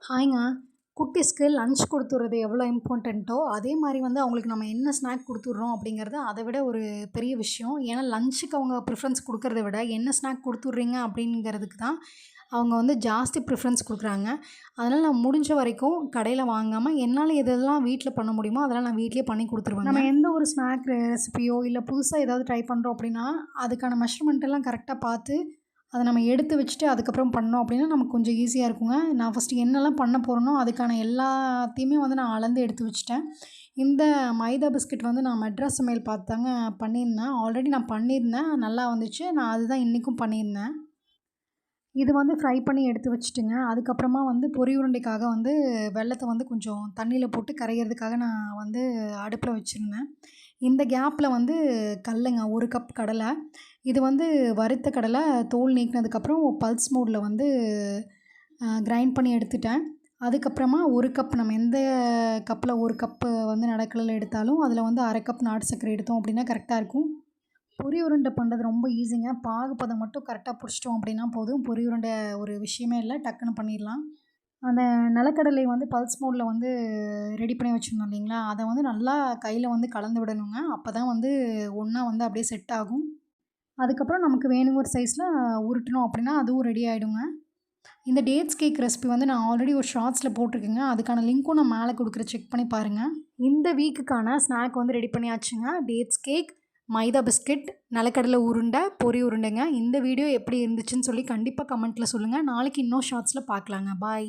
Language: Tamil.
ஹாய்ங்க. குட்டீஸ்க்கு லஞ்ச் குடுத்துடுறது எவ்வளோ இம்பார்ட்டண்ட்டோ, அதே மாரி வந்து அவங்களுக்கு நம்ம என்ன ஸ்நாக் குடுத்துடுறோம் அப்படிங்கிறது அதை விட ஒரு பெரிய விஷயம். ஏன்னா லஞ்சுக்கு அவங்க ப்ரிஃபரன்ஸ் குடுக்கறத விட, என்ன ஸ்நாக் குடுத்துடுறீங்க அப்படிங்கிறதுக்கு தான் அவங்க வந்து ஜாஸ்தி ப்ரிஃபரன்ஸ் குடுக்குறாங்க. அதனால நான் முடிஞ்ச வரைக்கும் கடையில வாங்காம, என்னால எதெல்லாம் வீட்ல பண்ண முடியுமோ, அதெல்லாம் நான் வீட்லயே பண்ணி குடுத்துருவேங்க. நம்ம எந்த ஒரு ஸ்நாக் ரெசிபியோ, இல்ல புதுசா ஏதாவது ட்ரை பண்ணுறோம் அப்படின்னா, அதுக்கான மெஷர்மெண்ட் எல்லாம் கரெக்ட்டா பார்த்து அத நம்ம எடுத்து வச்சுட்டு அதுக்கப்புறம் பண்ணோம் அப்படின்னா, நமக்கு கொஞ்சம் ஈஸியா இருக்குங்க. நான் ஃபஸ்ட்டு என்னெல்லாம் பண்ண போறேனோ, அதுக்கான எல்லாத்தையுமே வந்து நான் அளந்து எடுத்து வச்சுட்டேன். இந்த மைதா பிஸ்கட் வந்து நான் மெட்ராஸ் சமையல் பார்த்து தாங்க பண்ணியிருந்தேன். ஆல்ரெடி நான் பண்ணியிருந்தேன். நல்லா வந்துச்சு. நான் அதுதான் இன்னைக்கும் பண்ணியிருந்தேன். இது வந்து ஃப்ரை பண்ணி எடுத்து வச்சுட்டுங்க. அதுக்கப்புறமா வந்து பொரி உருண்டைக்காக வந்து வெல்லத்த வந்து கொஞ்சம் தண்ணீல போட்டு கரையிறதுக்காக நான் வந்து அடுப்புல வச்சிருந்தேன். இந்த கேப்ல வந்து கடலைங்க 1 கப் கடலை. இது வந்து வறுத்த கடலை தோல் நீக்கினதுக்கப்புறம் பல்ஸ் மோட்ல வந்து கிரைண்ட் பண்ணி எடுத்துட்டேன். அதுக்கப்புறமா 1 கப் நம்ம எந்த கப்பில் 1 கப்பு வந்து நடைக்கடலை எடுத்தாலும் அதில் வந்து 1/2 கப் நாட்டு சர்க்கரை எடுத்தோம் அப்படின்னா கரெக்டாக இருக்கும். பொரி உருண்டை பண்ணுறது ரொம்ப ஈஸிங்க. பாகுபதம் மட்டும் கரெக்டாக பிடிச்சிட்டோம் அப்படின்னா போதும். பொரி உருண்டை ஒரு விஷயமே இல்லை, டக்குன்னு பண்ணிடலாம். அந்த நிலக்கடலை வந்து பல்ஸ் மோட்ல வந்து ரெடி பண்ணி வச்சுருந்தோம் இல்லைங்களா, அதை வந்து நல்லா கையில் வந்து கலந்து விடணுங்க. அப்போ தான் வந்து ஒன்றா வந்து அப்படியே செட் ஆகும். அதுக்கப்புறம் நமக்கு வேணுங்கிற சைஸில் உருட்டணும் அப்படின்னா அதுவும் ரெடி ஆகிடுங்க. இந்த டேட்ஸ் கேக் ரெசிபி வந்து நான் ஆல்ரெடி ஒரு ஷார்ட்ஸில் போட்டிருக்கேங்க. அதுக்கான லிங்க்கும் நான் மேலே கொடுக்குறேன், செக் பண்ணி பாருங்கள். இந்த வீக்குக்கான ஸ்நாக் வந்து ரெடி பண்ணியாச்சுங்க. டேட்ஸ் கேக், மைதா பிஸ்கட், நிலக்கடலை உருண்டை, பொரி உருண்டைங்க. இந்த வீடியோ எப்படி இருந்துச்சுன்னு சொல்லி கண்டிப்பாக கமெண்ட்டில் சொல்லுங்கள். நாளைக்கு இன்னும் ஷார்ட்ஸில் பார்க்கலாங்க. பாய்.